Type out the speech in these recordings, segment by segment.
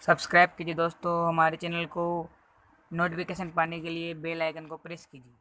Subscribe कीजिए दोस्तों हमारे चैनल को। नोटिफिकेशन पाने के लिए बेल आइकन को प्रेस कीजिए।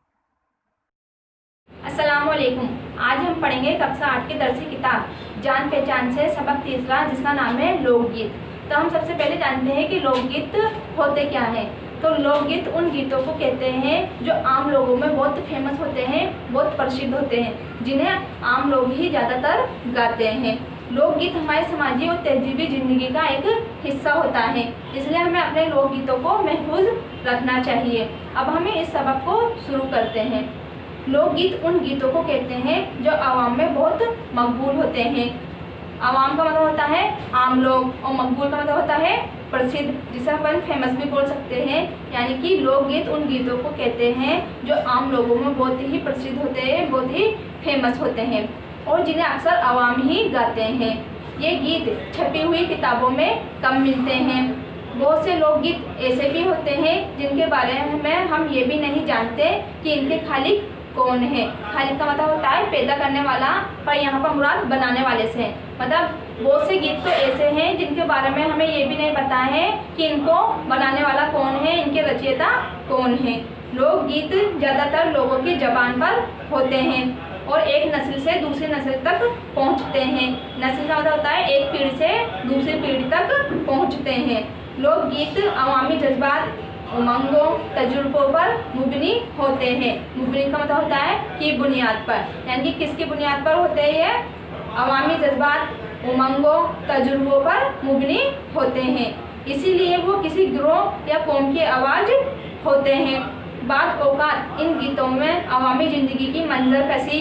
अस्सलामुअलैकुम। आज हम पढ़ेंगे कक्षा 8 की दरसी किताब जान पहचान से सबक तीसरा, जिसका नाम है लोकगीत। तो हम सबसे पहले जानते हैं कि लोकगीत होते क्या हैं। तो लोकगीत उन गीतों को कहते हैं जो आम लोगों में बहुत फेमस होते हैं, बहुत प्रसिद्ध होते हैं, जिन्हें आम लोग ही ज़्यादातर गाते हैं। लोकगीत हमारे समाजी और तहजीबी ज़िंदगी का एक हिस्सा होता है, इसलिए हमें अपने लोकगीतों को महफूज रखना चाहिए। अब हमें इस सबक को शुरू करते हैं। लोकगीत उन गीतों को कहते हैं जो आवाम में बहुत मकबूल होते हैं। आवाम का मतलब होता है आम लोग, और मकबूल का मतलब होता है प्रसिद्ध, जिसे अपन फेमस भी बोल सकते हैं। यानी कि लोकगीत उन गीतों को कहते हैं जो आम लोगों में बहुत ही प्रसिद्ध होते हैं, बहुत ही फेमस होते हैं, और जिन्हें अक्सर आवाम ही गाते हैं। ये गीत छपी हुई किताबों में कम मिलते हैं। बहुत से लोकगीत ऐसे भी होते हैं जिनके बारे में हम ये भी नहीं जानते कि इनके खालिक कौन है। खालिक का मतलब होता है पैदा करने वाला, पर यहाँ पर मुराद बनाने वाले से है। मतलब बहुत से गीत तो ऐसे हैं जिनके बारे में हमें ये भी नहीं पता है कि इनको बनाने वाला कौन है, इनके रचयिता कौन है। लोकगीत ज़्यादातर लोगों की ज़बान पर होते हैं और एक नस्ल से दूसरी नस्ल तक पहुंचते हैं। नस्ल का मतलब होता है एक पीढ़ी से दूसरी पीढ़ी तक पहुंचते हैं। लोकगीत अवामी जज्बात, उमंगों, तजुर्बों पर मुबनी होते हैं। मुबनी का मतलब होता है कि बुनियाद पर, यानी कि किसकी बुनियाद पर होते हैं? ये अवामी जज्बात, उमंगों, तजुर्बों पर मुबनी होते हैं। इसीलिए वो किसी गिरोह या कौम की आवाज़ होते हैं। बाद औकात इन गीतों में अवामी ज़िंदगी की मंजर कसी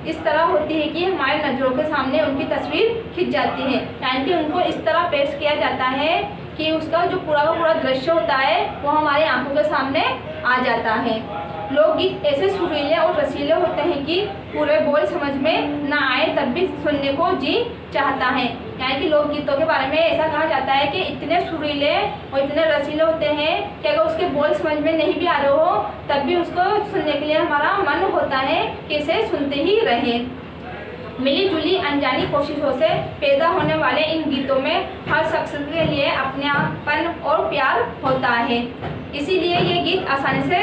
इस तरह होती है कि हमारे नज़रों के सामने उनकी तस्वीर खिंच जाती है। यानी कि उनको इस तरह पेश किया जाता है कि उसका जो पूरा का पूरा दृश्य होता है वो हमारी आंखों के सामने आ जाता है। लोकगीत ऐसे सुरीले और रसीले होते हैं कि पूरे बोल समझ में ना आए तब भी सुनने को जी चाहता है। यानी कि लोकगीतों के बारे में ऐसा कहा जाता है कि इतने सुरीले और इतने रसीले होते हैं कि अगर उसके बोल समझ में नहीं भी आ रहे हो तब भी उसको सुनने के लिए हमारा मन होता है कि इसे सुनते ही रहें। मिली जुली अनजानी कोशिशों से पैदा होने वाले इन गीतों में हर शख्स के लिए अपनापन और प्यार होता है। इसीलिए ये गीत आसानी से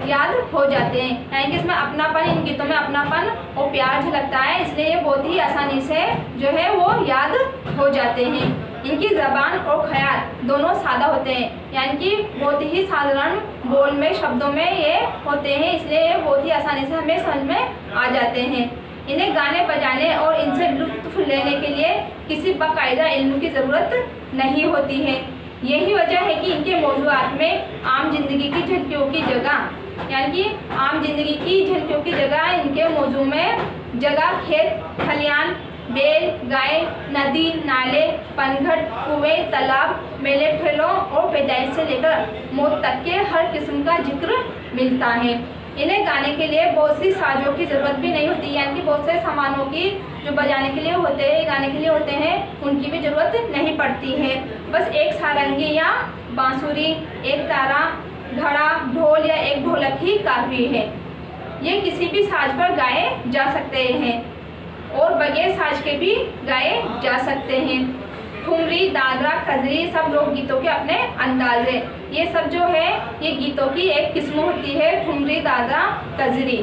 याद हो जाते हैं। यानी कि इसमें अपनापन, इन गीतों में अपनापन और प्यार झलकता है, इसलिए ये बहुत ही आसानी से जो है वो याद हो जाते हैं। इनकी ज़बान और ख्याल दोनों सादा होते हैं, यानी कि बहुत ही साधारण बोल में, शब्दों में ये होते हैं, इसलिए ये बहुत ही आसानी से हमें समझ में आ जाते हैं। इन्हें गाने बजाने और इनसे लुत्फ़ लेने के लिए किसी बाकायदा इल्म की ज़रूरत नहीं होती है। यही वजह है कि इनके मौज़ूआत में आम जिंदगी की झलकियों की जगह, यानी कि आम जिंदगी की झलकियों की जगह इनके मौजू में जगह खेत खलियान, बैल गाय, नदी नाले, पनघट, कुएं, तालाब, मेले ठेलों और पैदाइश से लेकर मौत तक के हर किस्म का जिक्र मिलता है। इन्हें गाने के लिए बहुत सी साजों की ज़रूरत भी नहीं होती, यानी कि बहुत से सामानों की जो बजाने के लिए होते हैं, गाने के लिए होते हैं, उनकी भी ज़रूरत नहीं पड़ती है। बस एक सारंगी या बांसुरी, एक तारा, घड़ा, ढोल या एक ढोलक ही काफ़ी है। ये किसी भी साज पर गाए जा सकते हैं और बगैर साज के भी गाए जा सकते हैं। ठुमरी, दादरा, कजरी सब लोकगीतों के अपने अंदाज है। ये सब जो है ये गीतों की एक किस्म होती है, ठुमरी, दादरा, कजरी।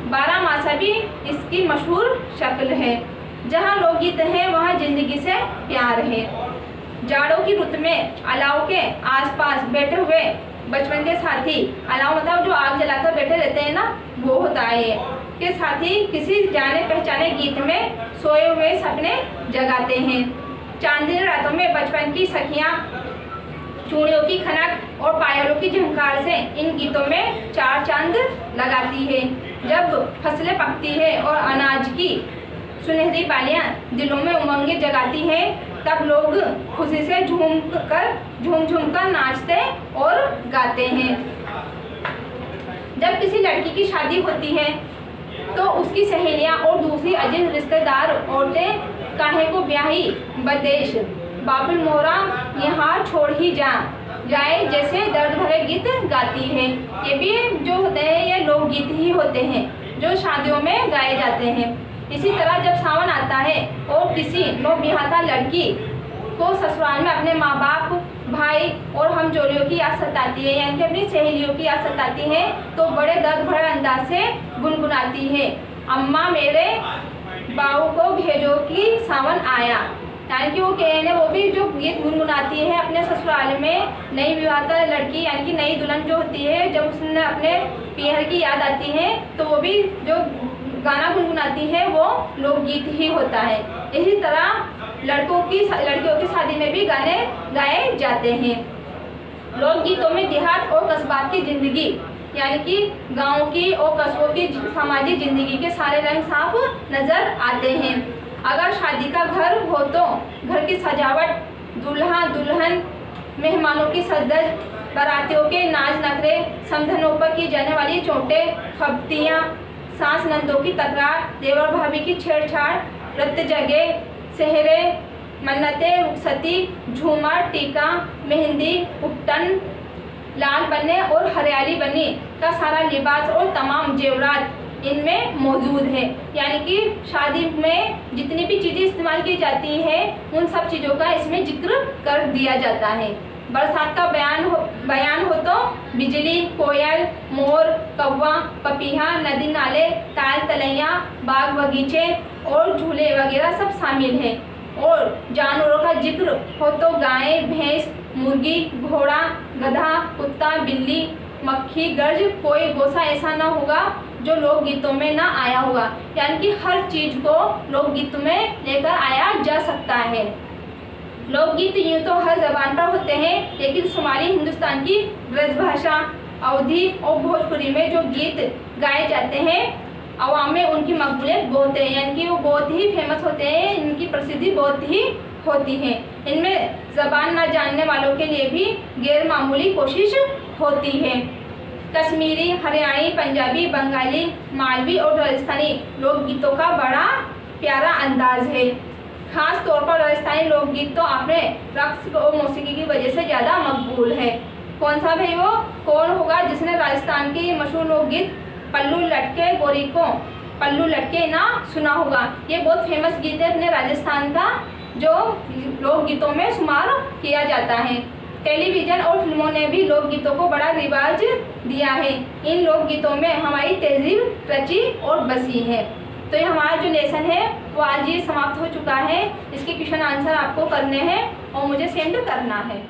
बारहमासा भी इसकी मशहूर शक्ल है। जहाँ लोकगीत है वहाँ ज़िंदगी से प्यार है। जाड़ों की रुत में अलाव के आसपास बैठे हुए बचपन के साथी, अलाव मतलब जो आग जलाकर बैठे रहते हैं ना, वो होता है, के साथी किसी जाने पहचाने गीत में सोए हुए सपने जगाते हैं। चांदनी रातों में बचपन की सखियाँ चूड़ियों की खनक और पायलों की झंकार से इन गीतों में चार चांद लगाती है। जब फसलें पकती है और अनाज की सुनहरी बालियाँ दिलों में उमंगें जगाती हैं, तब लोग खुशी से झूम झूम कर नाचते और गाते हैं। जब किसी लड़की की शादी होती है तो उसकी सहेलियाँ और दूसरी अजीज रिश्तेदार औरतें काहे को ब्याही बदेश बाबुल मोरा यहाँ छोड़ ही जाए जैसे दर्द भरे गीत गाती है। ये भी जो होते हैं ये लोकगीत ही होते हैं जो शादियों में गाए जाते हैं। इसी तरह जब सावन आता है और किसी नौबिहाता लड़की को ससुराल में अपने माँ बाप, भाई और हमजोलियों की याद सताती है, यानी कि अपनी सहेलियों की याद सताती है, तो बड़े दर्द भरे अंदाज से गुनगुनाती है, अम्मा मेरे बाऊ को भेजो कि सावन आया। यानी कि वो भी जो गीत गुनगुनाती है अपने ससुराल में नई विवाहिता लड़की यानी कि नई दुल्हन जो होती है, जब उसने अपने पीहर की याद आती है तो वो भी जो गाना गुनगुनाती है वो लोकगीत ही होता है। इसी तरह लड़कियों की शादी में भी गाने गाए जाते हैं। लोकगीतों में देहात और कस्बात की जिंदगी यानी कि गांव की और कस्बों की सामाजिक जिंदगी के सारे रंग साफ नजर आते हैं। अगर शादी का घर हो तो घर की सजावट, दूल्हा दुल्हन, मेहमानों की सज्जन, बारातियों के नाच नखरे, समधनों पर की जाने वाली चोटें, खपतियाँ, सास नंदों की तकरार, देवर भाभी की छेड़छाड़, रत्त जगे, सेहरे, मन्नतें, रुखसती, झूमर, टीका, मेहंदी, उपटन, लाल बने और हरियाली बनी का सारा लिबास और तमाम जेवरात इनमें मौजूद है। यानी कि शादी में जितनी भी चीज़ें इस्तेमाल की जाती है उन सब चीज़ों का इसमें जिक्र कर दिया जाता है। बरसात का बयान हो तो बिजली, कोयल, मोर, कौवा, पपीहा, नदी नाले, ताल तलैया, बाग बगीचे और झूले वगैरह सब शामिल हैं। और जानवरों का जिक्र हो तो गाय, भैंस, मुर्गी, घोड़ा, गधा, कुत्ता, बिल्ली, मक्खी, गर्ज, कोई गोसा ऐसा ना होगा जो लोकगीतों में ना आया होगा। यानी कि हर चीज़ को लोकगीत में लेकर आया जा सकता है। लोकगीत यूँ तो हर जबान पर होते हैं, लेकिन शुमाली हिंदुस्तान की ब्रजभाषा, अवधी और भोजपुरी में जो गीत गाए जाते हैं अवाम में उनकी मकबूलियत बहुत है, यानी कि वो बहुत ही फेमस होते हैं, इनकी प्रसिद्धि बहुत ही होती है। इनमें ज़बान न जानने वालों के लिए भी गैर मामूली कोशिश होती है। कश्मीरी, हरियाणी, पंजाबी, बंगाली, मालवी और राजस्थानी लोकगीतों का बड़ा प्यारा अंदाज है। खास तौर पर राजस्थानी लोकगीत तो अपने रक्स और मौसीकी की वजह से ज़्यादा मकबूल है। कौन सा भाई वो कौन होगा जिसने राजस्थान के मशहूर लोकगीत पल्लू लटके गोरी को पल्लू लटके ना सुना होगा। ये बहुत फेमस गीत है अपने राजस्थान का, जो लोकगीतों में शुमार किया जाता है। टेलीविज़न और फिल्मों ने भी लोकगीतों को बड़ा रिवाज दिया है। इन लोकगीतों में हमारी तहजीब रची और बसी है। तो ये हमारा जो लेसन है वो आज ये समाप्त हो चुका है। इसके क्वेश्चन आंसर आपको करने हैं और मुझे सेंड करना है।